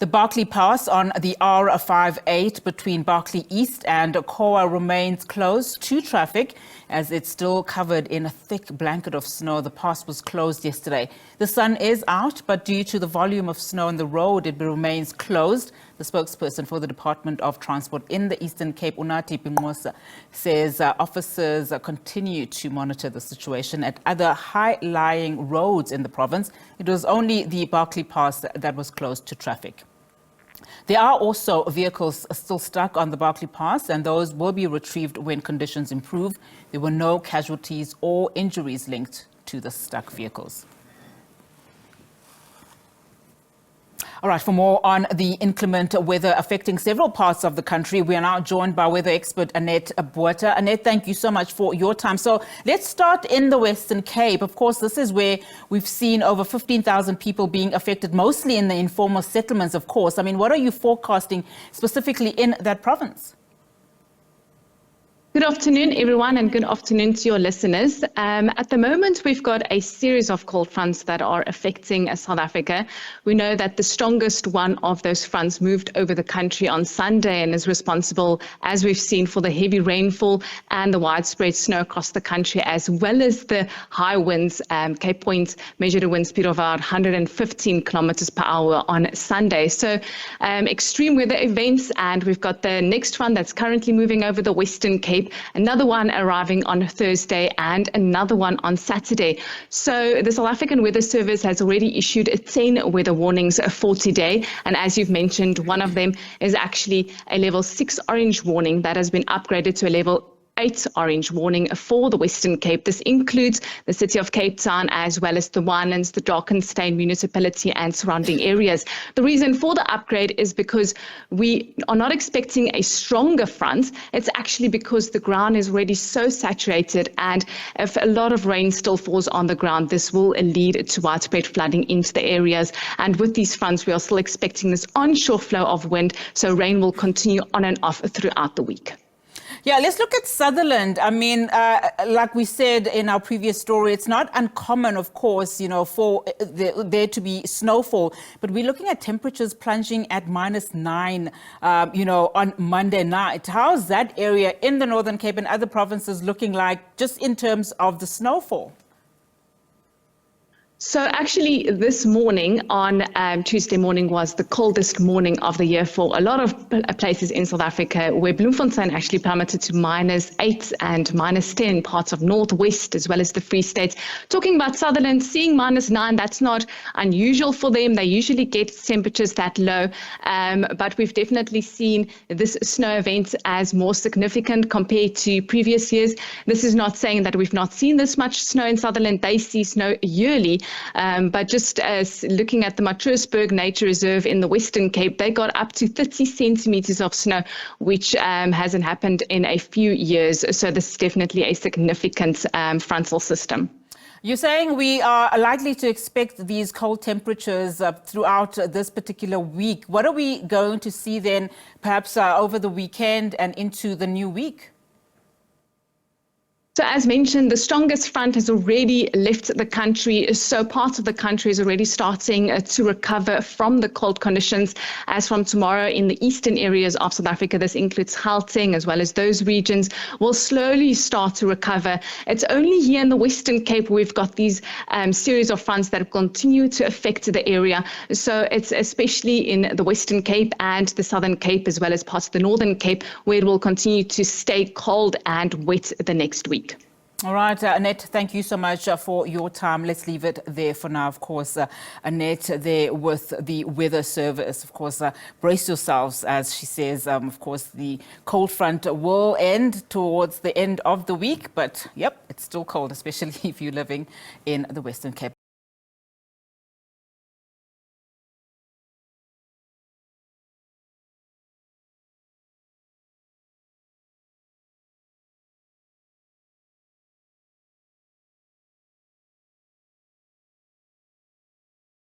The Barkly Pass on the R58 between Barkly East and Khowa remains closed to traffic as it's still covered in a thick blanket of snow. The pass was closed yesterday. The sun is out, but due to the volume of snow on the road, it remains closed. The spokesperson for the Department of Transport in the Eastern Cape, Unathi Binqose, says officers continue to monitor the situation at other high-lying roads in the province. It was only the Barkly Pass that was closed to traffic. There are also vehicles still stuck on the Barkly Pass, and those will be retrieved when conditions improve. There were no casualties or injuries linked to the stuck vehicles. All right, for more on the inclement weather affecting several parts of the country, we are now joined by weather expert Annette Botha. Annette, thank you so much for your time. So let's start in the Western Cape. Of course, this is where we've seen over 15,000 people being affected, mostly in the informal settlements, of course. I mean, what are you forecasting specifically in that province? Good afternoon, everyone, and good afternoon to your listeners. At the moment, we've got a series of cold fronts that are affecting South Africa. We know that the strongest one of those fronts moved over the country on Sunday and is responsible, as we've seen, for the heavy rainfall and the widespread snow across the country, as well as the high winds. Cape Point measured a wind speed of about 115 kilometers per hour on Sunday. So extreme weather events, and we've got the next one that's currently moving over the Western Cape, another one arriving on Thursday, and another one on Saturday. So the South African Weather Service has already issued 10 weather warnings for today. And as you've mentioned, one of them is actually a level 6 orange warning that has been upgraded to a level 8 orange warning for the Western Cape. This includes the city of Cape Town, as well as the Winelands, the Drakensberg municipality and surrounding areas. The reason for the upgrade is because we are not expecting a stronger front. It's actually because the ground is already so saturated, and if a lot of rain still falls on the ground, this will lead to widespread flooding into the areas. And with these fronts, we are still expecting this onshore flow of wind, so rain will continue on and off throughout the week. Yeah, let's look at Sutherland. I mean, like we said in our previous story, it's not uncommon, of course, for there to be snowfall. But we're looking at temperatures plunging at -9, on Monday night. How's that area in the Northern Cape and other provinces looking like just in terms of the snowfall? So actually, this morning on Tuesday morning was the coldest morning of the year for a lot of places in South Africa, where Bloemfontein actually plummeted to -8 and -10, parts of Northwest as well as the Free State. Talking about Sutherland, seeing -9, that's not unusual for them. They usually get temperatures that low, but we've definitely seen this snow event as more significant compared to previous years. This is not saying that we've not seen this much snow in Sutherland. They see snow yearly. But just as looking at the Matroosburg Nature Reserve in the Western Cape, they got up to 30 centimeters of snow, which hasn't happened in a few years. So this is definitely a significant frontal system. You're saying we are likely to expect these cold temperatures throughout this particular week. What are we going to see then, perhaps over the weekend and into the new week? So as mentioned, the strongest front has already left the country, so parts of the country is already starting to recover from the cold conditions. As from tomorrow in the eastern areas of South Africa, this includes Gauteng as well as those regions, will slowly start to recover. It's only here in the Western Cape we've got these series of fronts that continue to affect the area. So it's especially in the Western Cape and the Southern Cape, as well as parts of the Northern Cape, where it will continue to stay cold and wet the next week. All right, Annette, thank you so much for your time. Let's leave it there for now. Of course, Annette there with the Weather Service. Of course, brace yourselves, as she says. Of course, the cold front will end towards the end of the week. But, yep, it's still cold, especially if you're living in the Western Cape.